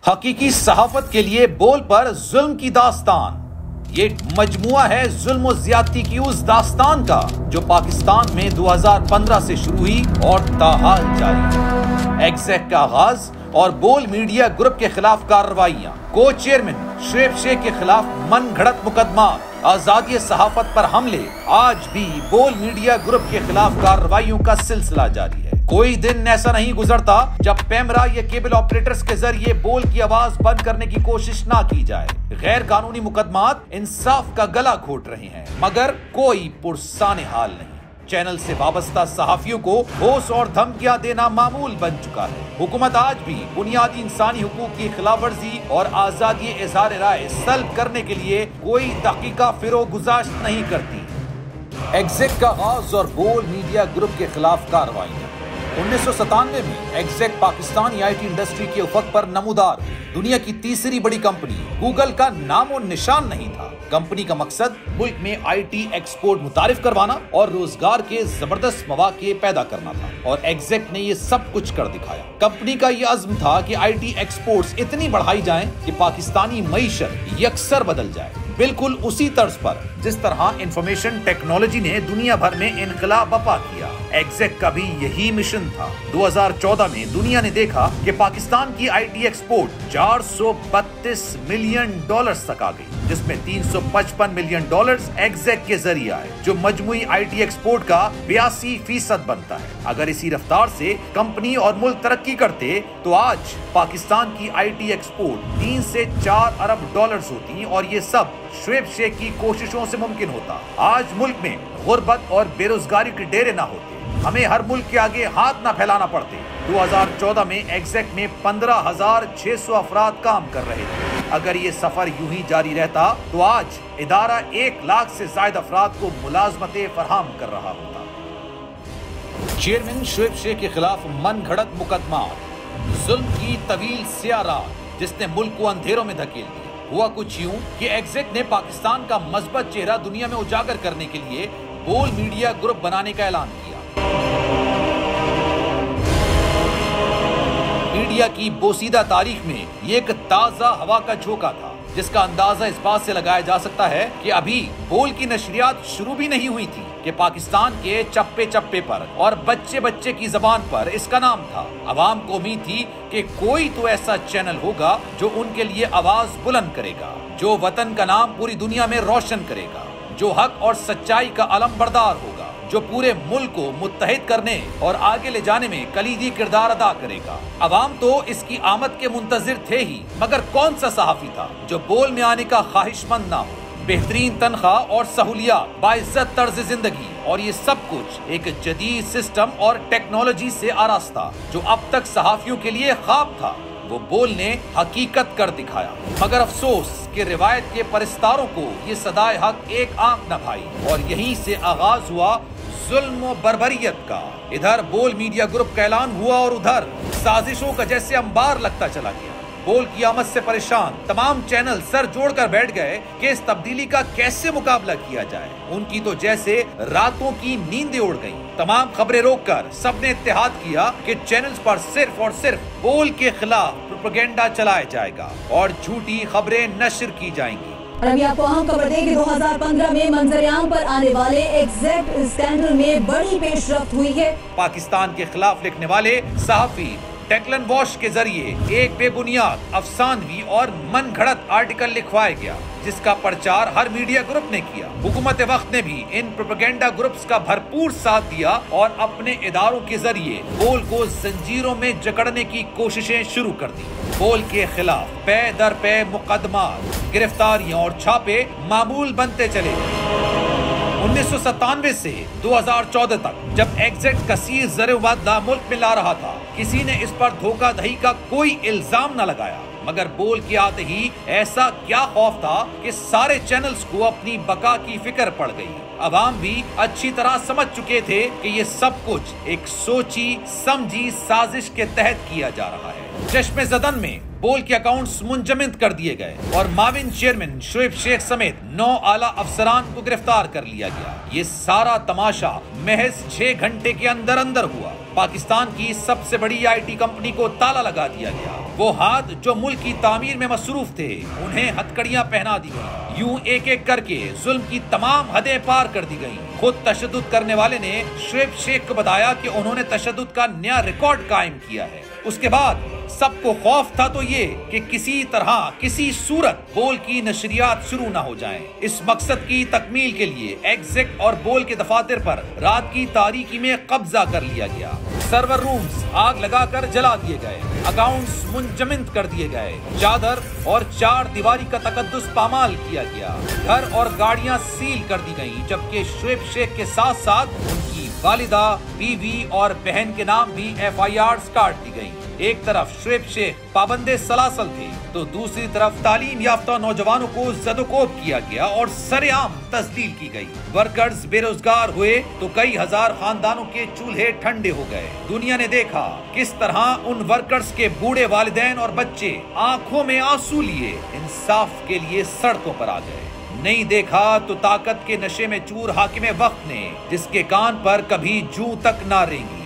हकीकी सहाफत के लिए बोल पर जुल्म की दास्तान। ये मजमुआ है जुल्म और ज्यादती की उस दास्तान का जो पाकिस्तान में 2015 से शुरू हुई और ताहाल जारी है। एग्जैक का आगाज और बोल मीडिया ग्रुप के खिलाफ कार्रवाइयां, को चेयरमैन शुएब शेख के खिलाफ मन घड़त मुकदमा, आजादी सहाफत पर हमले, आज भी बोल मीडिया ग्रुप के खिलाफ कार्रवाइयों का सिलसिला जारी है। कोई दिन ऐसा नहीं गुजरता जब पैमरा या केबल ऑपरेटर्स के जरिए बोल की आवाज बंद करने की कोशिश ना की जाए। गैर कानूनी मुकदमात इंसाफ का गला घोट रहे हैं, मगर कोई पुरसाने हाल नहीं। चैनल से वाबस्ता सहाफियों को ठोस और धमकियां देना मामूल बन चुका है। हुकूमत आज भी बुनियादी इंसानी हुकूक की खिलाफवर्जी और आजादी इजहार राय सल्ब करने के लिए कोई तहकीका फिरोगुजाश्त नहीं करती। एग्जैक का आगाज और बोल मीडिया ग्रुप के खिलाफ कार्रवाई। 1997 में एग्जैक पाकिस्तानी आईटी इंडस्ट्री के उफक पर नमूदार दुनिया की तीसरी बड़ी कंपनी गूगल का नामो निशान नहीं था। कंपनी का मकसद मुल्क में आईटी एक्सपोर्ट मुतारिफ करवाना और रोजगार के जबरदस्त मौके पैदा करना था, और एग्जैक ने ये सब कुछ कर दिखाया। कंपनी का ये अज़्म था कि आईटी एक्सपोर्ट्स इतनी बढ़ाई जाएं कि पाकिस्तानी मईशत यकसर बदल जाए, बिल्कुल उसी तर्ज पर जिस तरह इंफॉर्मेशन टेक्नोलॉजी ने दुनिया भर में इनकलाब बर्पा किया। एग्जैक का भी यही मिशन था। 2014 में दुनिया ने देखा कि पाकिस्तान की आईटी एक्सपोर्ट $432 मिलियन तक आ गई, जिसमें $355 मिलियन एग्जैक के जरिए आए, जो मजमुई आईटी एक्सपोर्ट का 82% बनता है। अगर इसी रफ्तार से कंपनी और मुल्क तरक्की करते तो आज पाकिस्तान की आईटी एक्सपोर्ट 3 से 4 अरब डॉलर्स होती, और ये सब शुएब शेख की कोशिशों से मुमकिन होता। आज मुल्क में गुर्बत और बेरोजगारी के डेरे ना होते, हमें हर मुल्क के आगे हाथ ना फैलाना पड़ते। 2014 में एग्जैक में 15,600 अफराद काम कर रहे थे। अगर ये सफर यूं ही जारी रहता तो आज इदारा 1 लाख से ज्यादा अफराद को मुलाजमतें फराहम कर रहा होता। चेयरमैन शुएब शेख के खिलाफ मन घड़त मुकदमा, जुल्म की तवील स्याह जिसने मुल्क को अंधेरों में धकेल दिया। हुआ कुछ यूं कि एग्जैक ने पाकिस्तान का मजबूत चेहरा दुनिया में उजागर करने के लिए बोल मीडिया ग्रुप बनाने का ऐलान किया। मीडिया की बोसीदा तारीख में ये एक ताजा हवा का झोंका था, जिसका अंदाजा इस बात से लगाया जा सकता है कि अभी बोल की नशरियात शुरू भी नहीं हुई थी कि पाकिस्तान के चप्पे चप्पे पर और बच्चे बच्चे की जबान पर इसका नाम था। अवाम को उम्मीद थी कि कोई तो ऐसा चैनल होगा जो उनके लिए आवाज बुलंद करेगा, जो वतन का नाम पूरी दुनिया में रोशन करेगा, जो हक और सच्चाई का अलमबरदार होगा, जो पूरे मुल्क को मुत्तहिद करने और आगे ले जाने में कलीदी किरदार अदा करेगा। अवाम तो इसकी आमद के मुंतजिर थे ही, मगर कौन सा सहाफी था जो बोल में आने का ख्वाहिशमंद ना हो। बेहतरीन तनख्वाह और सहूलियात, बाइज्जत तर्ज जिंदगी, और ये सब कुछ एक जदीद सिस्टम और टेक्नोलॉजी से आरास्ता, जो अब तक सहाफियों के लिए ख्वाब था, वो बोल ने हकीकत कर दिखाया। मगर अफसोस कि रिवायत के परिस्तारों को ये सदाए हक एक आंख न भाई, और यहीं से आगाज हुआ जुल्म और बर्बरियत का। इधर बोल मीडिया ग्रुप का ऐलान हुआ और उधर साजिशों का जैसे अंबार लगता चला गया। बोल की आमद से परेशान तमाम चैनल सर जोड़कर बैठ गए कि इस तब्दीली का कैसे मुकाबला किया जाए। उनकी तो जैसे रातों की नींदें उड़ गईं। तमाम खबरें रोककर सबने इत्तेहाद किया कि चैनल्स पर सिर्फ और सिर्फ बोल के खिलाफ प्रोपेगेंडा चलाया जाएगा और झूठी खबरें नश्र की जाएंगी। और अभी आपको अहम खबर दें कि 2015 में मंजरियाम पर आने वाले एग्जैक स्कैंडल में बड़ी पेशरफ्त हुई है। पाकिस्तान के खिलाफ लिखने वाले सहाफी टेक्लन वॉश के जरिए एक बेबुनियाद, अफसानवी और मन घड़त आर्टिकल लिखवाया गया, जिसका प्रचार हर मीडिया ग्रुप ने किया। हुकूमत वक्त ने भी इन प्रोपेगेंडा ग्रुप्स का भरपूर साथ दिया और अपने इदारों के जरिए बोल को जंजीरों में जकड़ने की कोशिशें शुरू कर दी। बोल के खिलाफ पे दर पे मुकदमा, गिरफ्तारियां और छापे मामूल बनते चले। 1997 से 2014 तक जब एग्जैक कसीर ज़र-ए-मुबादला मुल्क में ला रहा था, किसी ने इस पर धोखाधड़ी का कोई इल्जाम न लगाया। मगर बोल के आते ही ऐसा क्या खौफ था कि सारे चैनल्स को अपनी बका की फिक्र पड़ गई। अवाम भी अच्छी तरह समझ चुके थे कि ये सब कुछ एक सोची समझी साजिश के तहत किया जा रहा है। चश्मे ज़दन में बोल के अकाउंट्स मुंजमद कर दिए गए और माविन चेयरमैन शुएब शेख समेत 9 आला अफसरान को गिरफ्तार कर लिया गया। ये सारा तमाशा महज 6 घंटे के अंदर अंदर हुआ। पाकिस्तान की सबसे बड़ी आईटी कंपनी को ताला लगा दिया गया। वो हाथ जो मुल्क की तामीर में मसरूफ थे, उन्हें हथकड़ियां पहना दी गई। यूं एक एक करके जुल्म की तमाम हदें पार कर दी गई। खुद तशद्दुद करने वाले ने शुएब शेख को बताया कि उन्होंने तशद्दुद का नया रिकॉर्ड कायम किया है। उसके बाद सबको खौफ था तो ये कि किसी तरह किसी सूरत बोल की नशरियात शुरू न हो जाएं। इस मकसद की तकमील के लिए एग्जिक और बोल के दफातर पर रात की तारीकी में कब्जा कर लिया गया। सर्वर रूम्स आग लगाकर जला दिए गए, अकाउंट्स मुंजमद कर दिए गए, चादर और चार दीवारी का तकद्दुस पामाल किया गया, घर और गाड़ियां सील कर दी गईं, जबकि शुएब शेख के साथ साथ उनकी वालिदा, बीवी और बहन के नाम भी FIRs काट दी गई। एक तरफ शुएब शेख पाबंदे सलासल थे तो दूसरी तरफ तालीम याफ्ता नौजवानों को जदोकोब किया गया और सरेआम तस्दील की गई। वर्कर्स बेरोजगार हुए तो कई हजार खानदानों के चूल्हे ठंडे हो गए। दुनिया ने देखा किस तरह उन वर्कर्स के बूढ़े वालिदैन और बच्चे आंखों में आंसू लिए इंसाफ के लिए सड़कों पर आ गए। नहीं देखा तो ताकत के नशे में चूर हाकिमे वक्त ने, जिसके कान पर कभी जूं तक ना रेंगी।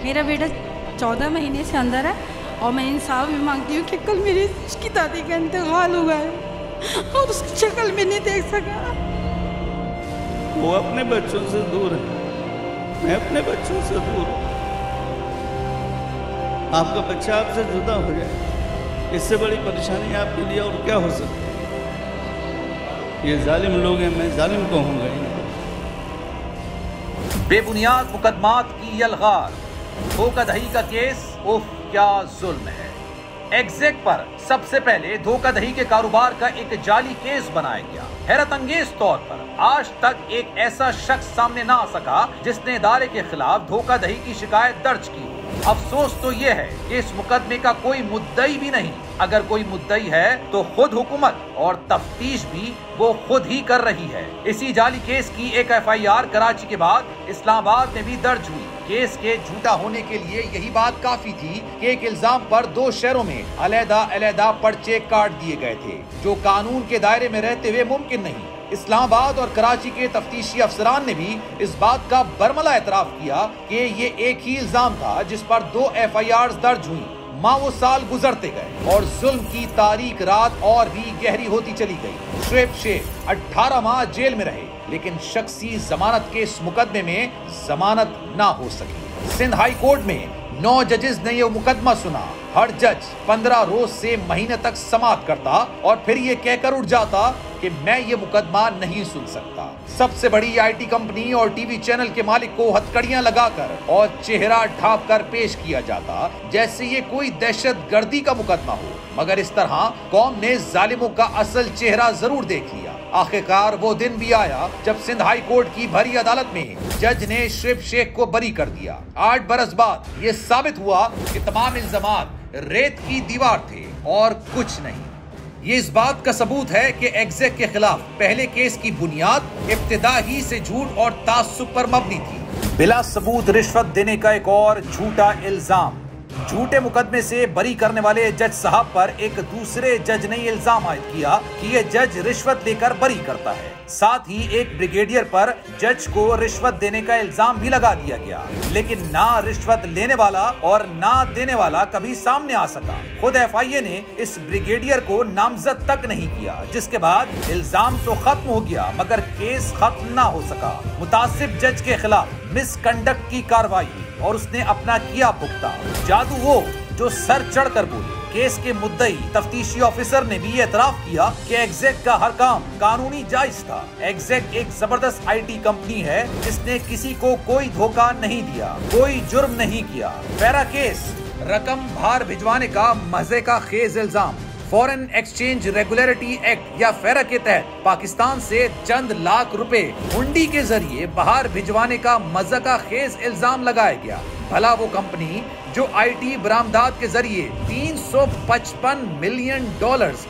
मेरा बेटा 14 महीने से अंदर है और मैं इंसाफ भी मांगती हूँ कि कल मेरी उसकी दादी का इंतकाल हुआ है और उसकी शक्ल भी नहीं देख सका। वो अपने बच्चों से दूर है, मैं अपने बच्चों से दूर हूँ। आपका बच्चा आपसे जुदा हो जाए, इससे बड़ी परेशानी आपके लिए और क्या हो सकती है। ये जालिम लोग हैं, मैं जालिम कहूँगा। बेबुनियाद मुकदमात की यलगार, धोखाधड़ी का केस, उफ क्या जुल्म है। एग्जिक पर सबसे पहले धोखाधड़ी के कारोबार का एक जाली केस बनाया गया। हैरत अंगेज तौर पर आज तक एक ऐसा शख्स सामने ना आ सका जिसने इदारे के खिलाफ धोखाधड़ी की शिकायत दर्ज की। अफसोस तो ये है कि इस मुकदमे का कोई मुद्दई भी नहीं। अगर कोई मुद्दई है तो खुद हुकूमत और तफ्तीश भी वो खुद ही कर रही है। इसी जाली केस की एक FIR कराची के बाद इस्लामाबाद में भी दर्ज हुई। केस के झूठा होने के लिए यही बात काफी थी कि एक इल्जाम पर 2 शहरों में अलग-अलग पर्चे काट दिए गए थे, जो कानून के दायरे में रहते हुए मुमकिन नहीं। इस्लामाबाद और कराची के तफ्तीशी अफसरान ने भी इस बात का बरमला एतराफ किया कि ये एक ही इल्जाम था जिस पर 2 FIRs दर्ज हुई। माँ वो साल गुजरते गए और जुल्म की तारीख रात और भी गहरी होती चली गई। शुएब शेख 18 माह जेल में रहे, लेकिन शख्सी जमानत के इस मुकदमे में जमानत ना हो सकी। सिंध हाई कोर्ट में 9 जजेस ने यह मुकदमा सुना। हर जज 15 रोज से महीने तक समाअत करता और फिर ये कहकर उठ जाता कि मैं ये मुकदमा नहीं सुन सकता। सबसे बड़ी IT कंपनी और टीवी चैनल के मालिक को हथकड़ियां लगाकर और चेहरा ढांप कर पेश किया जाता जैसे ये कोई दहशत गर्दी का मुकदमा हो। मगर इस तरह कौम ने जालिमों का असल चेहरा जरूर देख लिया। आखिरकार वो दिन भी आया जब सिंध हाई कोर्ट की भरी अदालत में जज ने शुएब शेख को बरी कर दिया। 8 बरस बाद ये साबित हुआ कि तमाम इल्जामात रेत की दीवार थे और कुछ नहीं। ये इस बात का सबूत है कि एग्जिक के खिलाफ पहले केस की बुनियाद इब्तिदा ही से झूठ और तासुब पर मबनी थी। बिला सबूत रिश्वत देने का एक और झूठा इल्जाम। झूठे मुकदमे से बरी करने वाले जज साहब पर एक दूसरे जज ने इल्जाम आयद किया कि ये जज रिश्वत लेकर बरी करता है। साथ ही एक ब्रिगेडियर पर जज को रिश्वत देने का इल्जाम भी लगा दिया गया, लेकिन ना रिश्वत लेने वाला और ना देने वाला कभी सामने आ सका। खुद FIA ने इस ब्रिगेडियर को नामजद तक नहीं किया, जिसके बाद इल्जाम तो खत्म हो गया मगर केस खत्म ना हो सका। मुतासिब जज के खिलाफ मिसकंडक्ट की कार्रवाई और उसने अपना किया पुख्ता। जादू वो जो सर चढ़कर बोले। केस के मुद्दई तफ्तीशी ऑफिसर ने भी एतराफ किया कि एग्जिक का हर काम कानूनी जायज था। एग्जिक एक जबरदस्त IT कंपनी है जिसने किसी को कोई धोखा नहीं दिया, कोई जुर्म नहीं किया। पैरा केस, रकम बाहर भिजवाने का मजे का खेज इल्जाम। फॉरेन एक्सचेंज रेगुलेटरी एक्ट या फेरा के तहत पाकिस्तान से चंद लाख रुपए हुंडी के जरिए बाहर भिजवाने का मजा का खेज इल्जाम लगाया गया। भला वो कंपनी जो IT बरामदात के जरिए $355 मिलियन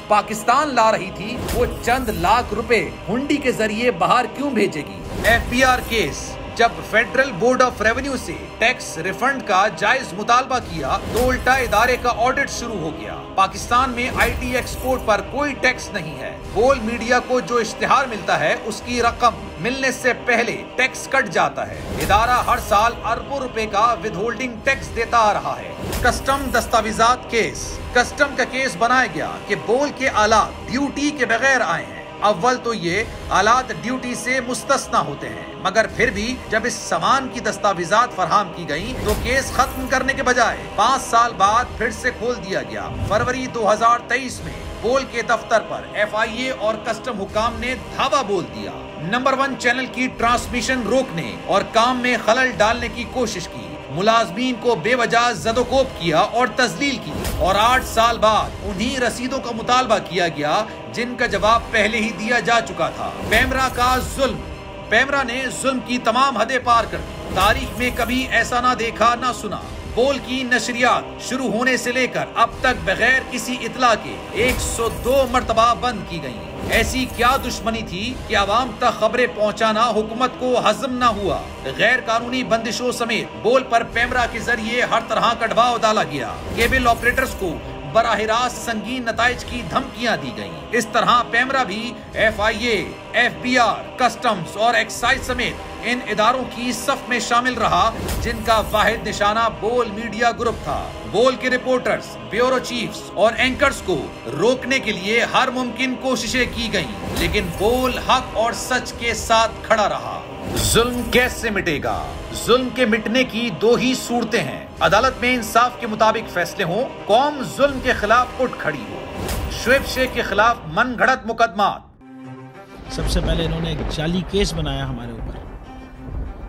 पाकिस्तान ला रही थी, वो चंद लाख रुपए हुंडी के जरिए बाहर क्यों भेजेगी? FBR केस, जब फेडरल बोर्ड ऑफ रेवेन्यू से टैक्स रिफंड का जायज मुतालबा किया तो उल्टा इदारे का ऑडिट शुरू हो गया। पाकिस्तान में IT एक्सपोर्ट पर कोई टैक्स नहीं है। बोल मीडिया को जो इश्तिहार मिलता है उसकी रकम मिलने से पहले टैक्स कट जाता है। इदारा हर साल अरबों रुपए का विदहोल्डिंग टैक्स देता आ रहा है। कस्टम दस्तावेजात केस। कस्टम का केस बनाया गया कि बोल के आलात ड्यूटी के बगैर आए हैं। अव्वल तो ये आलात ड्यूटी से मुस्तस्ना होते हैं, मगर फिर भी जब इस सामान की दस्तावेजात फराहम की गयी तो केस खत्म करने के बजाय 5 साल बाद फिर से खोल दिया गया। फरवरी 2023 में बोल के दफ्तर पर FIA और कस्टम हुकाम ने धावा बोल दिया। नंबर 1 चैनल की ट्रांसमिशन रोकने और काम में खलल डालने की कोशिश की। मुलाजमीन को बेवजह जदोकोब किया और तजलील की और 8 साल बाद उन्हीं रसीदों का मुतालबा किया गया जिनका जवाब पहले ही दिया जा चुका था। पेमरा का जुल्म। पेमरा ने जुल्म की तमाम हदें पार कर दी। तारीख में कभी ऐसा ना देखा ना सुना। बोल की नशरियात शुरू होने से लेकर अब तक बगैर किसी इतला के 102 मरतबा बंद की गयी। ऐसी क्या दुश्मनी थी कि आवाम तक खबरें पहुंचाना हुकूमत को हजम न हुआ। गैर कानूनी बंदिशों समेत बोल पर पेमरा के जरिए हर तरह का दबाव डाला गया। केबल ऑपरेटर्स को बराह रास्त संगीन नताइज की धमकियां दी गयी। इस तरह पेमरा भी FIA, FBR, कस्टम्स और एक्साइज समेत इन इदारों की सफ में शामिल रहा जिनका वाहिद निशाना बोल मीडिया ग्रुप था। बोल के रिपोर्टर्स, ब्यूरो चीफ्स और एंकर्स को रोकने के लिए हर मुमकिन कोशिशें की गईं, लेकिन बोल हक और सच के साथ खड़ा रहा। जुल्म कैसे मिटेगा? जुल्म के मिटने की 2 ही सूरतें हैं। अदालत में इंसाफ के मुताबिक फैसले हों, कौम जुल्म के खिलाफ उठ खड़ी हो। शुएब शेख के खिलाफ मनगढ़ंत मुकदमात। सबसे पहले इन्होंने एक जाली केस बनाया हमारे ऊपर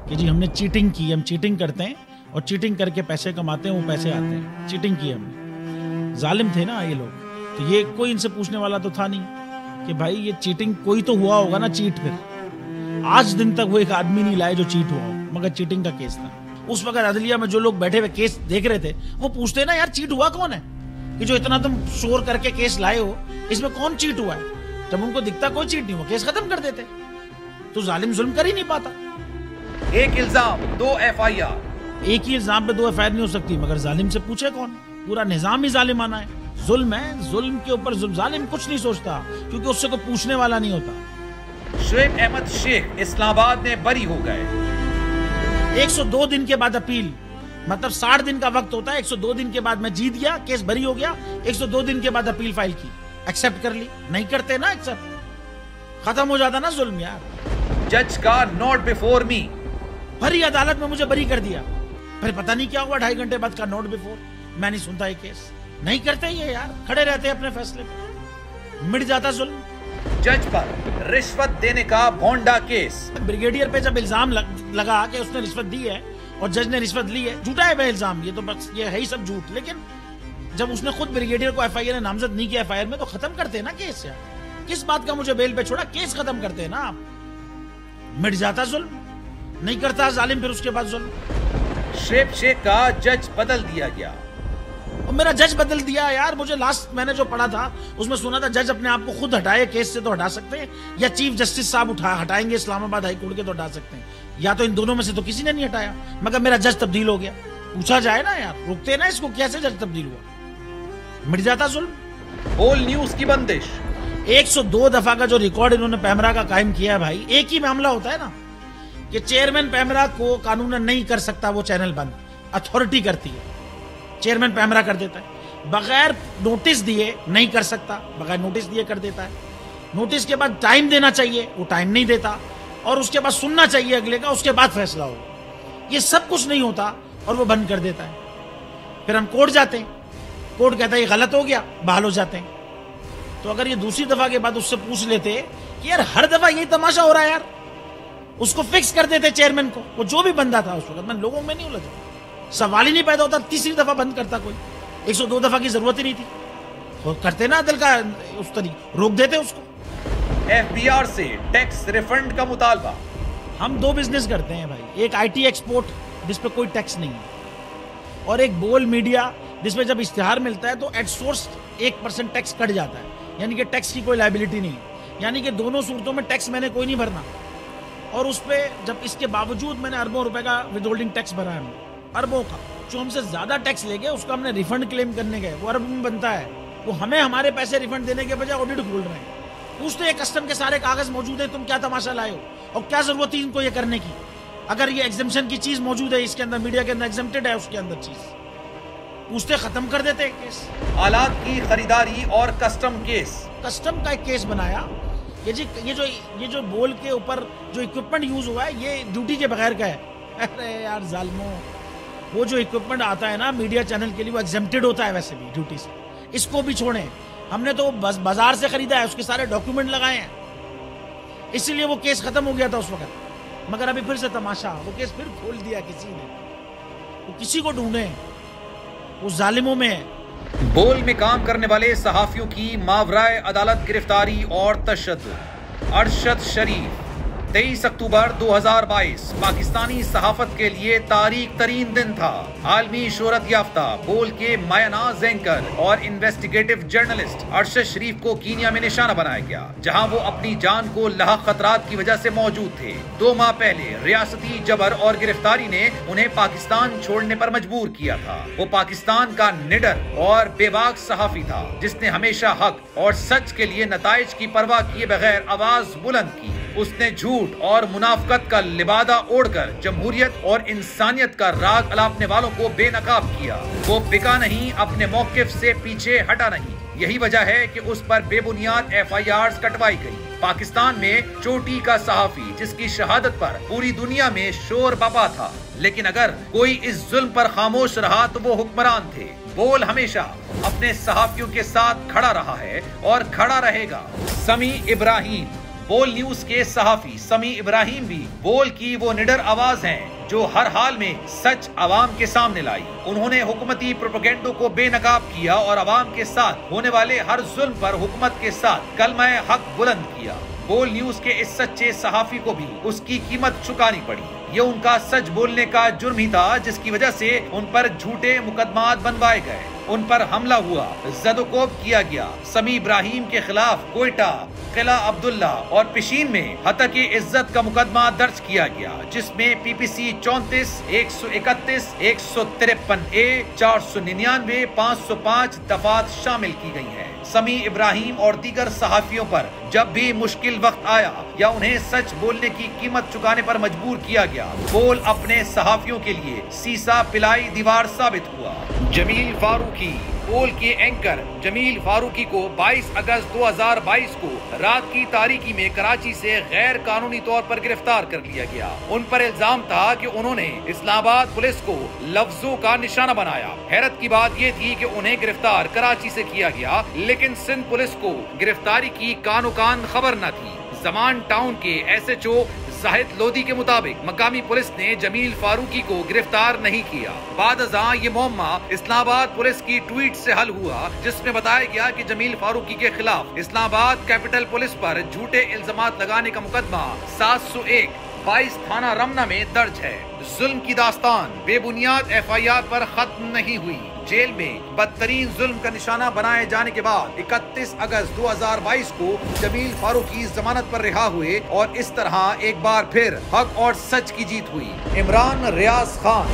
कि जी हमने चीटिंग की, हम चीटिंग करते हैं और चीटिंग करके पैसे कमाते हैं, वो पैसे आते हैं, चीटिंग की हमने। जालिम थे ना ये लोग, तो ये कोई इनसे पूछने वाला तो था नहीं कि भाई ये चीटिंग कोई तो हुआ होगा ना, चीट। फिर आज दिन तक वो एक आदमी नहीं लाए जो चीट हुआ हो, मगर चीटिंग का केस था। उस वक्त अदलिया में जो लोग बैठे हुए केस देख रहे थे वो पूछते ना यार चीट हुआ कौन है कि जो इतना तुम शोर करके केस लाए हो, इसमें कौन चीट हुआ है? जब उनको दिखता कोई चीट नहीं हुआ, केस खत्म कर देते। तो जालिम जुल्म कर ही नहीं पाता। एक इल्जाम 2 FIR। एक ही इल्जाम पे 2 FIR नहीं हो सकती, मगर जालिम से पूछे कौन? पूरा निजाम ही जालिमाना है। जुल्म है, जुल्म के ऊपर जुल्म। जालिम कुछ नहीं सोचता क्योंकि उससे कोई पूछने वाला नहीं होता। शुएब अहमद शेख इस्लामाबाद में बरी हो गए। 102 दिन के बाद अपील, मतलब 60 दिन का वक्त होता है। 102 दिन के बाद मैं जीत गया, केस बरी हो गया। 102 दिन के बाद अपील फाइल की, एक्सेप्ट कर ली। नहीं करते ना एक्सेप्ट, खत्म हो जाता ना जुल्म यार। जज का नॉट बिफोर मी। भरी अदालत में मुझे बरी कर दिया, फिर पता नहीं क्या हुआ 2.5 घंटे बाद का नॉट बिफोर। मैं नहीं सुनता ये केस। नहीं करते ये यार, खड़े रहते अपने फैसले पे, मिट जाता जुल्म। जज पर रिश्वत देने का भोंडा केस। ब्रिगेडियर पे जब इल्जाम लगा कि उसने रिश्वत दी है और जज ने रिश्वत ली है, झूठा है वह इल्जाम, ये तो बस ये है ही सब झूठ। लेकिन जब उसने खुद ब्रिगेडियर को FIR ने नामजद नहीं किया FIR में, तो खत्म करते ना केस यार। किस बात का मुझे बेल पे छोड़ा? केस खत्म करते ना आप, मिट जाता जुल्म। नहीं करता जालिम फिर उसके बाद जुल्म। शुएब शेख का जज बदल दिया गया। और मेरा जज बदल दिया यार। मुझे लास्ट मैंने जो पढ़ा था उसमें सुना था जज अपने आप को खुद हटाए केस से तो हटा सकते हैं, या चीफ जस्टिस साहब हटाएंगे इस्लामाबाद हाई कोर्ट के तो हटा सकते हैं, या तो इन दोनों में से तो किसी ने नहीं हटाया। मगर मेरा जज तब्दील हो गया। पूछा जाए ना यार, रुकते ना इसको, कैसे जज तब्दील हुआ? मिट जाता जुल्म। बोल न्यूज की बंदिश। 102 दफा का जो रिकॉर्ड इन्होंने पेमरा का कायम किया भाई, एक ही मामला होता है ना कि चेयरमैन पेमरा को कानूनन नहीं कर सकता वो चैनल बंद, अथॉरिटी करती है, चेयरमैन पेमरा कर देता है। बगैर नोटिस दिए नहीं कर सकता, बगैर नोटिस दिए कर देता है। नोटिस के बाद टाइम देना चाहिए, वो टाइम नहीं देता, और उसके बाद सुनना चाहिए अगले का, उसके बाद फैसला होगा। ये सब कुछ नहीं होता और वो बंद कर देता है। फिर हम कोर्ट जाते हैं, कोर्ट कहता है ये गलत हो गया, बहाल हो जाते हैं। तो अगर ये दूसरी दफा के बाद उससे पूछ लेते कि यार हर दफा यही तमाशा हो रहा है यार, उसको फिक्स कर देते चेयरमैन को, वो जो भी बंदा था उस वक्त। मैं लोगों में नहीं उलझा, सवाल ही नहीं पैदा होता, तीसरी दफा बंद करता कोई। 102 दफा की जरूरत ही नहीं थी, तो करते ना दिल का उस तरीके, रोक देते उसको। FBR से टैक्स रिफंड का मुतालबा। हम 2 बिजनेस करते हैं भाई, एक IT एक्सपोर्ट जिस पे कोई टैक्स नहीं है, और एक बोल मीडिया जिसमें जब इश्तिहार मिलता है तो एट सोर्स 1% टैक्स कट जाता है, यानी कि टैक्स की कोई लायबिलिटी नहीं है। यानी कि दोनों सूरतों में टैक्स मैंने कोई नहीं भरना, और उस पर जब इसके बावजूद मैंने अरबों रुपए का विद होल्डिंग टैक्स भरा है, अरबों का। जो हमसे ज्यादा टैक्स ले गए उसका हमने रिफंड क्लेम करने गए, वो अरब में बनता है, वो हमें हमारे पैसे रिफंड देने के बजाय ऑडिट खोल रहे हैं। पूछते हैं कस्टम के सारे कागज मौजूद है, तुम क्या तमाशा लाए हो और क्या जरूरत थी इनको ये करने की? अगर ये एग्जाम्पशन की चीज मौजूद है इसके अंदर, मीडिया के अंदर एग्जाम्प्टेड है उसके अंदर चीज, पूछते, खत्म कर देते केस। आलात की खरीदारी और कस्टम केस। कस्टम का एक केस बनाया। ये जो बोल के ऊपर जो इक्विपमेंट यूज हुआ है ये ड्यूटी के बगैर का है। अरे यार जालिमो, वो जो इक्विपमेंट आता है ना मीडिया चैनल के लिए वो एग्जेम्प्टेड होता है वैसे भी ड्यूटी से। इसको भी छोड़ें, हमने तो बस बाजार से खरीदा है, उसके सारे डॉक्यूमेंट लगाए हैं, इसीलिए वो केस खत्म हो गया था उस वक्त। मगर अभी फिर से तमाशा, वो केस फिर खोल दिया किसी ने। वो किसी को ढूंढे, वो जालिमों में। बोल में काम करने वाले सहाफियों की मावराए अदालत गिरफ्तारी और तशद्दुद। अरशद शरीफ 23 अक्टूबर 2022 पाकिस्तानी सहाफत के लिए तारीख तरीन दिन था। आलमी शोहरत याफ्ता बोल के मायानाज एंकर और इन्वेस्टिगेटिव जर्नलिस्ट अरशद शरीफ को कीनिया में निशाना बनाया गया, जहां वो अपनी जान को लाहक खतरात की वजह से मौजूद थे। 2 माह पहले रियासती जबर और गिरफ्तारी ने उन्हें पाकिस्तान छोड़ने पर मजबूर किया था। वो पाकिस्तान का निडर और बेबाक सहाफी था, जिसने हमेशा हक और सच के लिए नताइज की परवाह किए बगैर आवाज बुलंद की। उसने झूठ और मुनाफकत का लिबादा ओढ़कर जमहूरियत और इंसानियत का राग अलापने वालों को बेनकाब किया। वो बिका नहीं, अपने मौकिफ से पीछे हटा नहीं। यही वजह है कि उस पर बेबुनियाद FIRs कटवाई गई। पाकिस्तान में चोटी का सहाफी जिसकी शहादत पर पूरी दुनिया में शोर बपा था, लेकिन अगर कोई इस जुल्म पर खामोश रहा तो वो हुक्मरान थे। बोल हमेशा अपने सहाफियों के साथ खड़ा रहा है और खड़ा रहेगा। समी इब्राहिम बोल न्यूज के सहाफी समी इब्राहिम भी बोल की वो निडर आवाज हैं जो हर हाल में सच आवाम के सामने लाई। उन्होंने हुकूमती प्रोपेगेंडो को बेनकाब किया और आवाम के साथ होने वाले हर जुल्म पर हुकूमत के साथ कलमा हक बुलंद किया। बोल न्यूज के इस सच्चे सहाफी को भी उसकी कीमत चुकानी पड़ी। ये उनका सच बोलने का जुर्म ही था जिसकी वजह से उन पर झूठे मुकदमात बनवाए गए, उन पर हमला हुआ, जदोकोब किया गया। समी इब्राहिम के खिलाफ कोयटा, किला अब्दुल्ला और पिशीन में हतक इज्जत का मुकदमा दर्ज किया गया, जिसमें PPC 34, 131, 153A, 499, 505 दफात शामिल की गई हैं। समी इब्राहिम और दीगर सहाफियों पर जब भी मुश्किल वक्त आया या उन्हें सच बोलने की कीमत चुकाने पर मजबूर किया गया, बोल अपने सहाफियों के लिए सीसा पिलाई दीवार साबित हुआ। जमील फारूकी बोल के एंकर जमील फारूकी को 22 अगस्त 2022 को रात की तारीकी में कराची से गैर कानूनी तौर पर गिरफ्तार कर लिया गया। उन पर इल्जाम था कि उन्होंने इस्लामाबाद पुलिस को लफ्जों का निशाना बनाया। हैरत की बात ये थी कि उन्हें गिरफ्तार कराची से किया गया, लेकिन सिंध पुलिस को गिरफ्तारी की कानो कान खबर न थी। जमान टाउन के SHO जाहिद लोधी के मुताबिक मकामी पुलिस ने जमील फारूकी को गिरफ्तार नहीं किया। बादअज़ां ये मामला इस्लामाबाद पुलिस की ट्वीट से हल हुआ, जिसमें बताया गया कि जमील फारूकी के खिलाफ इस्लामाबाद कैपिटल पुलिस पर झूठे इल्जामात लगाने का मुकदमा 701 22 थाना रमना में दर्ज है। जुल्म की दास्तान बेबुनियाद FIR पर खत्म नहीं हुई। जेल में बदतरीन जुल्म का निशाना बनाए जाने के बाद 31 अगस्त 2022 को जमील फारूकी जमानत पर रिहा हुए और इस तरह एक बार फिर हक और सच की जीत हुई। इमरान रियाज खान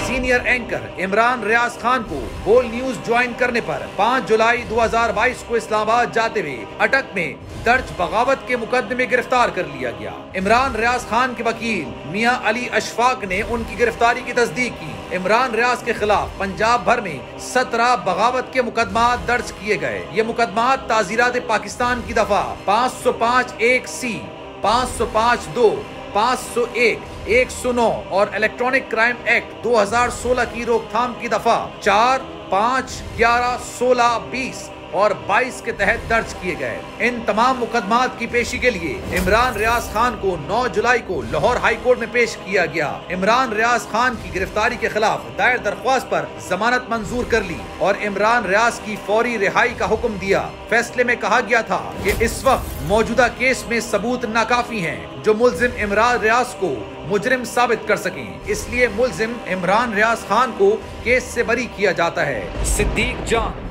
सीनियर एंकर इमरान रियाज खान को बोल न्यूज ज्वाइन करने पर 5 जुलाई 2022 को इस्लामाबाद जाते हुए अटक में दर्ज बगावत के मुकदमे में गिरफ्तार कर लिया गया। इमरान रियाज खान के वकील मियां अली अशफाक ने उनकी गिरफ्तारी की तस्दीक की। इमरान रियाज के खिलाफ पंजाब भर में 17 बगावत के मुकदमा दर्ज किए गए। ये मुकदमा ताज़ीरात पाकिस्तान की दफा 505(1)C, 505(2), 501, 109 और इलेक्ट्रॉनिक क्राइम एक्ट 2016 की रोकथाम की दफा 4, 5, 11, 16, 20 और 22 के तहत दर्ज किए गए। इन तमाम मुकदमात की पेशी के लिए इमरान रियाज खान को 9 जुलाई को लाहौर हाई कोर्ट में पेश किया गया। इमरान रियाज खान की गिरफ्तारी के खिलाफ दायर दरख्वास्त पर जमानत मंजूर कर ली और इमरान रियाज की फौरी रिहाई का हुक्म दिया। फैसले में कहा गया था कि इस वक्त मौजूदा केस में सबूत नाकाफी हैं जो मुल्जिम इमरान रियाज को मुजरिम साबित कर सकें, इसलिए मुल्जिम इमरान रियाज खान को केस से बरी किया जाता है। सिद्दीक जान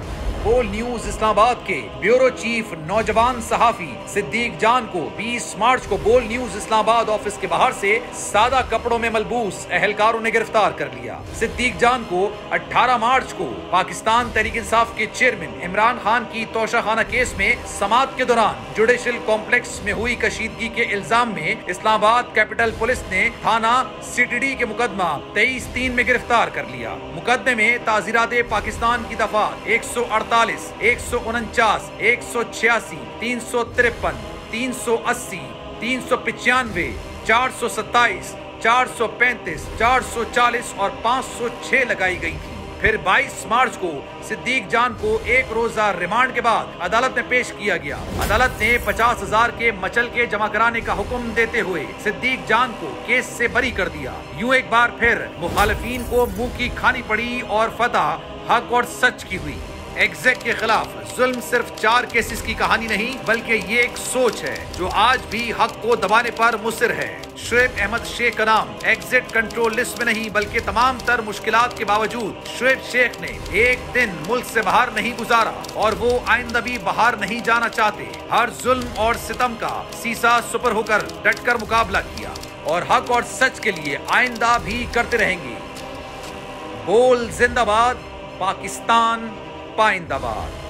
बोल न्यूज इस्लामाबाद के ब्यूरो चीफ नौजवान सहाफी सिद्दीक जान को 20 मार्च को बोल न्यूज इस्लामाबाद ऑफिस के बाहर से सादा कपड़ों में मलबूस अहलकारों ने गिरफ्तार कर लिया। सिद्दीक जान को 18 मार्च को पाकिस्तान तहरीक इंसाफ के चेयरमैन इमरान खान की तोशाखाना केस में समाअत के दौरान जुडिशल कॉम्प्लेक्स में हुई कशीदगी के इल्जाम में इस्लामाबाद कैपिटल पुलिस ने थाना CTD के मुकदमा 23-3 में गिरफ्तार कर लिया। मुकदमे में ताज़ीरात पाकिस्तान की दफा 148, 149, 186, 353, 380, 395, 427, 435, 440 और 506 लगाई गई थी। फिर 22 मार्च को सिद्दीक जान को एक रोजा रिमांड के बाद अदालत में पेश किया गया। अदालत ने 50,000 के मचल के जमा कराने का हुक्म देते हुए सिद्दीक जान को केस से बरी कर दिया। यूं एक बार फिर मुखालिफिन को मुंह की खानी पड़ी और फतह हक और सच की हुई। एग्जैक के खिलाफ जुल्म सिर्फ 4 केसेस की कहानी नहीं बल्कि ये एक सोच है जो आज भी हक को दबाने पर मुसिर है। शुएब अहमद शेख का नाम एग्जिट कंट्रोल लिस्ट में नहीं बल्कि तमाम तर मुश्किलात के बावजूद शुएब शेख ने एक दिन मुल्क से बाहर नहीं गुजारा और वो आइंदा भी बाहर नहीं जाना चाहते। हर जुल्म और सितम का सीसा सुपर होकर डटकर मुकाबला किया और हक और सच के लिए आइंदा भी करते रहेंगे। बोल जिंदाबाद, पाकिस्तान पाइंदाबाद।